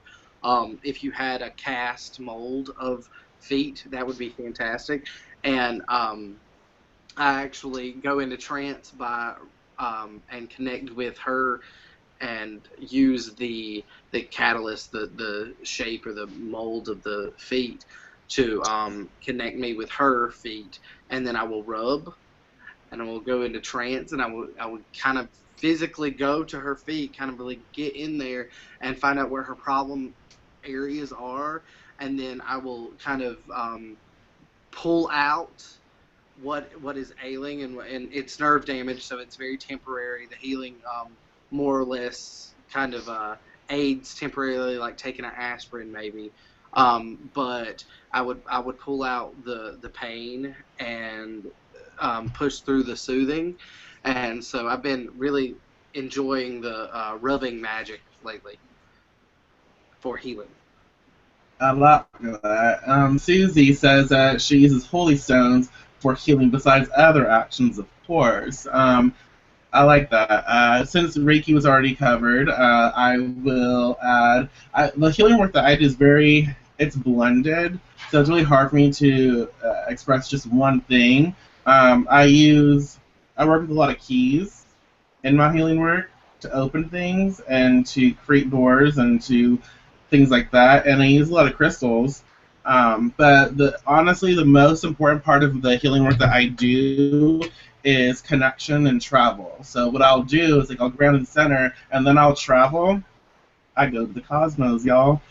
If you had a cast mold of feet, that would be fantastic. And I actually go into trance by and connect with her and use the catalyst, the shape or the mold of the feet to connect me with her feet, and then I will rub and I will go into trance and I would kind of physically go to her feet, kind of really get in there and find out where her problem areas are, and then I will kind of pull out what is ailing, and it's nerve damage, so it's very temporary. The healing more or less kind of aids temporarily, like taking an aspirin maybe. But I would pull out the pain and push through the soothing, and so I've been really enjoying the rubbing magic lately for healing. I love that. Susie says that she uses holy stones for healing besides other actions, of course. I like that. Since Reiki was already covered, I will add the healing work that I do is it's blended, so it's really hard for me to express just one thing. Um, I use I work with a lot of keys in my healing work to open things and to create doors and to things like that. And I use a lot of crystals. But honestly, the most important part of the healing work that I do is connection and travel. So what I'll do is like I'll ground in the center and then I'll travel. I go to the cosmos, y'all.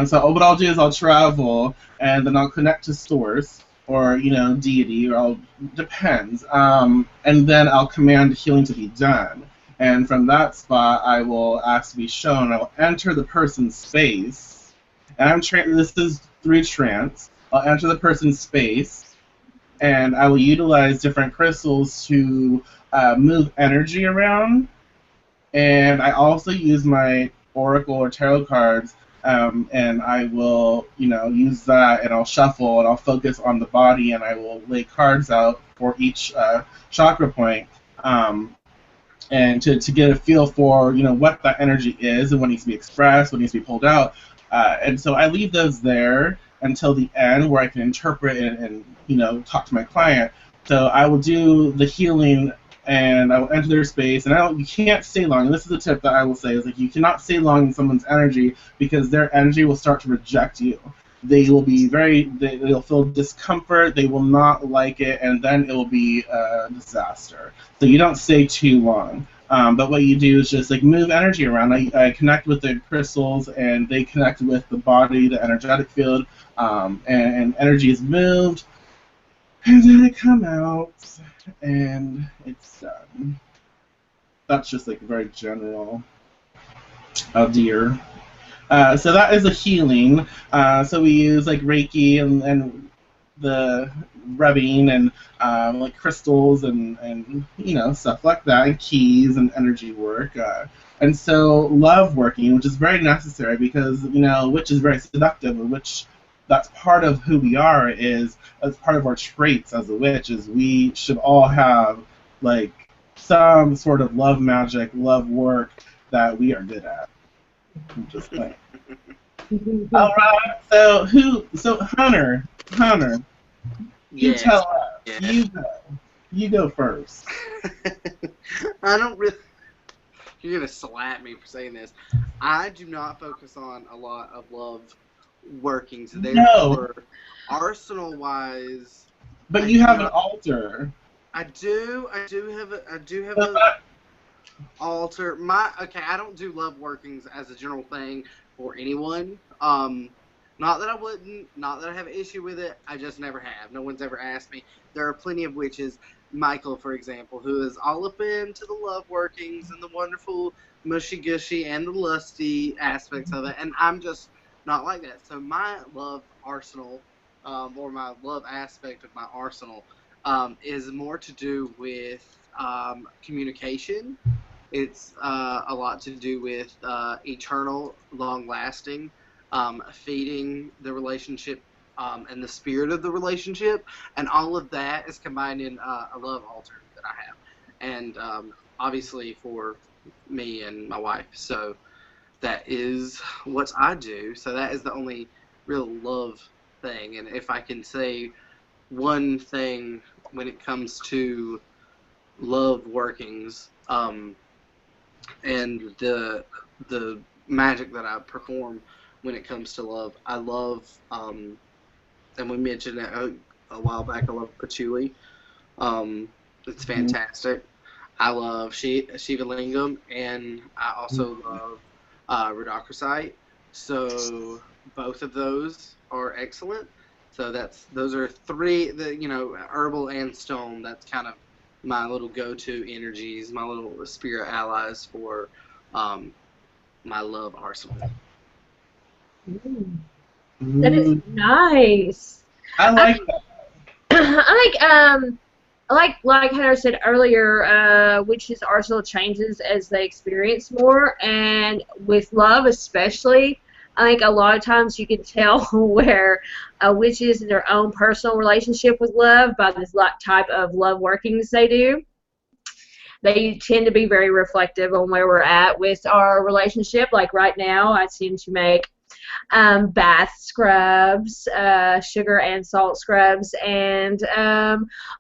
So what I'll do is I'll travel and then I'll connect to source or deity or depends. And then I'll command healing to be done. And from that spot, I will ask to be shown. I'll enter the person's space, and this is through trance. I'll enter the person's space, and I will utilize different crystals to move energy around, and I also use my oracle or tarot cards, and I will, use that, and I'll shuffle, and I'll focus on the body, and I will lay cards out for each chakra point, and to get a feel for, what that energy is and what needs to be expressed, what needs to be pulled out, and so I leave those there until the end where I can interpret and talk to my client. So I will do the healing and I will enter their space. And you can't stay long. And this is a tip that I will say is like you cannot stay long in someone's energy because their energy will start to reject you. They will be they'll feel discomfort. They will not like it, and then it will be a disaster. So you don't stay too long. But what you do is just like move energy around. I connect with the crystals, and they connect with the body, the energetic field, and energy is moved, and then I come out, and it's done. That's just like very general. Oh dear. So that is a healing. So we use like Reiki and the rubbing and like crystals and stuff like that, and keys and energy work. And so love working, which is very necessary because which is very seductive, which that's part of who we are is as part of our traits as a witch is we should all have like some sort of love magic, love work that we are good at. I'm just saying. All right. So Hunter, you Yes. tell us. Yes. You go first. I don't really. You're gonna slap me for saying this. I do not focus on a lot of love workings. No. Therefore, arsenal-wise, But you have an altar. I do have So a altar. I don't do love workings as a general thing for anyone. Not that I wouldn't, not that I have an issue with it. I just never have. No one's ever asked me. There are plenty of witches, Michael, for example, who is all up into the love workings and the wonderful mushy gushy and the lusty aspects of it, and I'm just not like that. So my love arsenal, or my love aspect of my arsenal, is more to do with communication. It's a lot to do with eternal, long-lasting, feeding the relationship and the spirit of the relationship, and all of that is combined in a love altar that I have, and obviously for me and my wife. So that is what I do. So that is the only real love thing. And if I can say one thing when it comes to love workings, and the magic that I perform when it comes to love, I love, and we mentioned that a while back, I love patchouli. It's fantastic. I love Shiva Lingam, and I also love Rudochrosite. So both of those are excellent. So those are three, herbal and stone. That's kind of my little go-to energies, my little spirit allies for my love arsenal. Ooh, that is Ooh, nice. I I, like that. like Heather said earlier, witches' arsenal changes as they experience more, and with love especially, I think a lot of times you can tell where a witch is in their own personal relationship with love by this type of love workings they do. They tend to be very reflective on where we're at with our relationship. Like right now, I tend to make bath scrubs, sugar and salt scrubs, and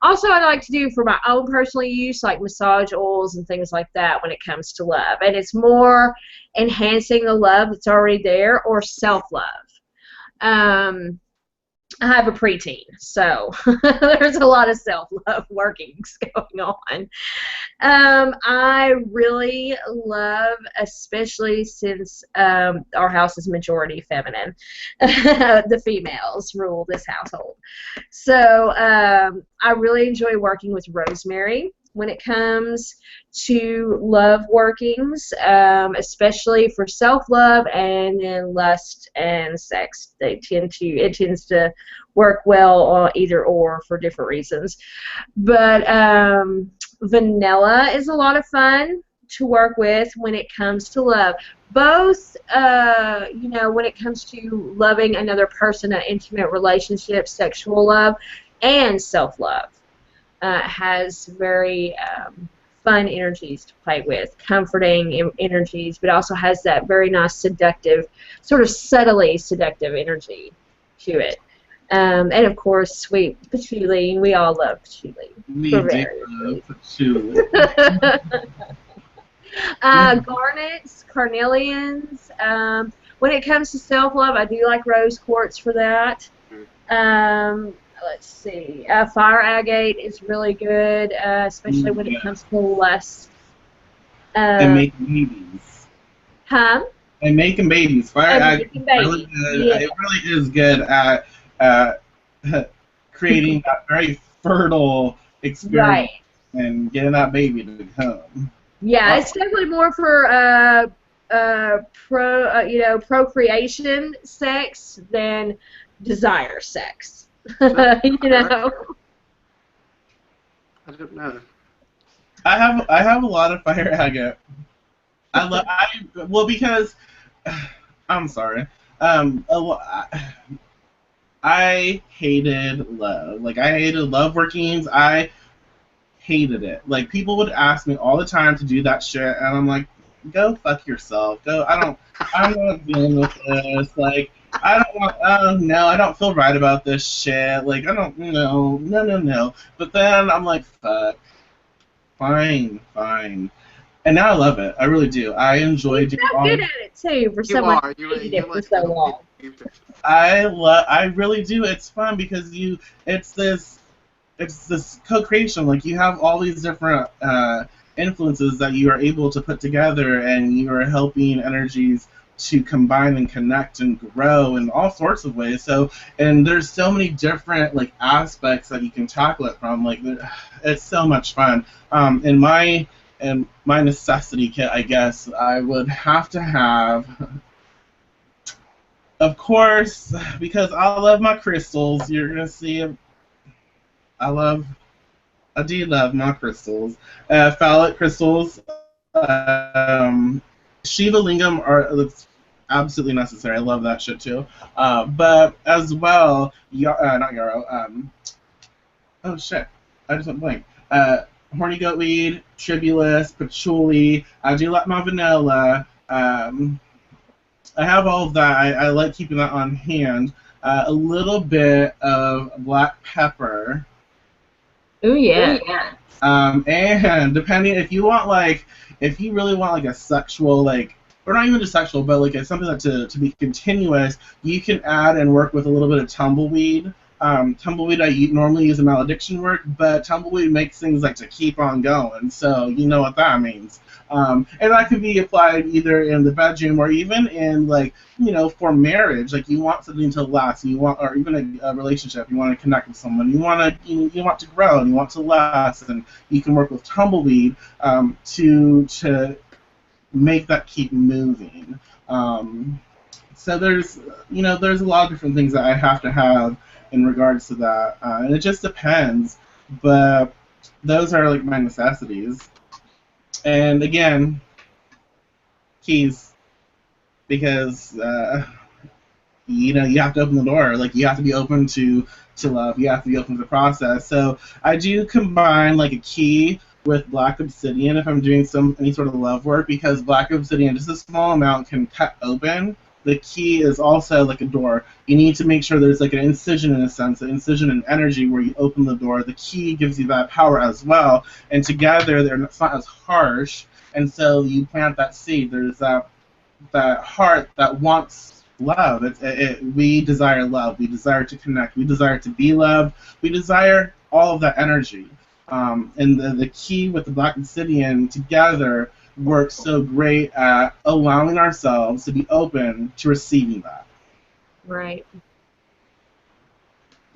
also I like to do for my own personal use, like massage oils and things like that when it comes to love. And it's more enhancing the love that's already there or self-love. Um, I have a preteen, so there's a lot of self-love workings going on. I really love, especially since our house is majority feminine, the females rule this household. So I really enjoy working with Rosemary when it comes to love workings, especially for self-love and then lust and sex. It tends to work well on either or for different reasons. But vanilla is a lot of fun to work with when it comes to love. Both, when it comes to loving another person, an intimate relationship, sexual love, and self-love, has very fun energies to play with, comforting energies, but also has that very nice seductive, sort of subtly seductive energy to it. And of course, sweet patchouli. We all love patchouli. We For do various love reasons. patchouli. Garnets, carnelians. When it comes to self-love, I do like rose quartz for that. Let's see. Fire agate is really good, especially when it Yeah. comes to lust. And Um, making babies. huh? And making babies. Fire And agate is making really babies. good. Yeah. It really is good at uh, creating that very fertile experience Right. and getting that baby to come. Yeah, Wow. it's definitely more for procreation sex than desire sex. you know. I don't know. I have a lot of fire agate. Because I'm sorry. Um, a lo- I I hated love. Like I hated love workings. I hated it. Like people would ask me all the time to do that shit, and I'm like, go fuck yourself. Go. I'm not dealing with this. Like I don't want. No, I don't feel right about this shit. Like I don't. No. But then I'm like, fuck. Fine, fine. And now I love it. I really do. I enjoy He's doing so all. good at it too for You someone are. who hated You're it for like so a little long. gift. I really do. It's fun because it's this co-creation. Like you have all these different influences that you are able to put together, and you are helping energies to combine and connect and grow in all sorts of ways. So, and there's so many different like aspects that you can tackle it from. Like, it's so much fun. In my necessity kit, I guess I would have to have, of course, because I love my crystals. You're gonna see, I love I do love my crystals. Phallic crystals. Um, Shiva Lingam are that's absolutely necessary. I love that shit too. But as well, not yarrow. Oh shit, I just went blank. Horny goatweed, tribulus, patchouli. I do like my vanilla. I have all of that. I like keeping that on hand. A little bit of black pepper. Oh yeah. And depending if you really want like a sexual or not even just sexual, but like something that to be continuous, you can add and work with a little bit of tumbleweed Tumbleweed I normally use in malediction work, but tumbleweed makes things like to keep on going. So you know what that means. And that can be applied either in the bedroom or even in like for marriage. Like you want something to last, or even a relationship. You want to connect with someone. You want to grow and you want to last, and you can work with tumbleweed to make that keep moving. So there's a lot of different things that I have to have in regards to that, and it just depends. But those are like my necessities. And again, keys, because you have to open the door. Like you have to be open to love. You have to be open to the process. So I do combine like a key with black obsidian if I'm doing any sort of love work, because black obsidian, just a small amount, can cut open. The key is also like a door. You need to make sure there's like an incision, in a sense, an incision in energy where you open the door. The key gives you that power as well, and together it's not as harsh. And so you plant that seed. There's that heart that wants love. We desire love. We desire to connect. We desire to be loved. We desire all of that energy. And the key with the black obsidian together works so great at allowing ourselves to be open to receiving that. Right.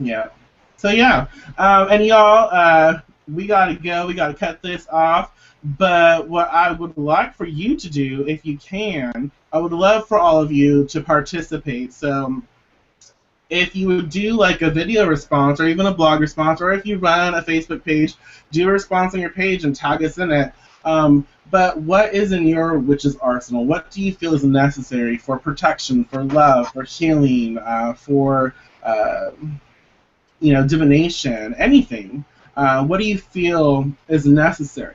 Yeah. So yeah, and y'all, we gotta go. We gotta cut this off. But what I would like for you to do, if you can, I would love for all of you to participate. So if you would do like a video response or even a blog response, or if you run a Facebook page, do a response on your page and tag us in it. But what is in your witch's arsenal? What do you feel is necessary for protection, for love, for healing, for divination, anything? What do you feel is necessary,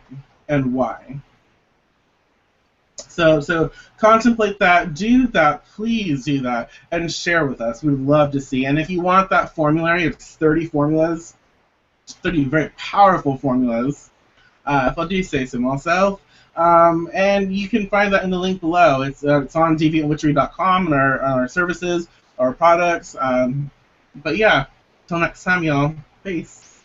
and why? So contemplate that, do that, please do that, and share with us. We'd love to see. And if you want that formulary, it's 30 formulas, 30 very powerful formulas, if I do say so myself. And you can find that in the link below. It's on deviantwitchery.com and our services, our products. But yeah, until next time, y'all. Peace.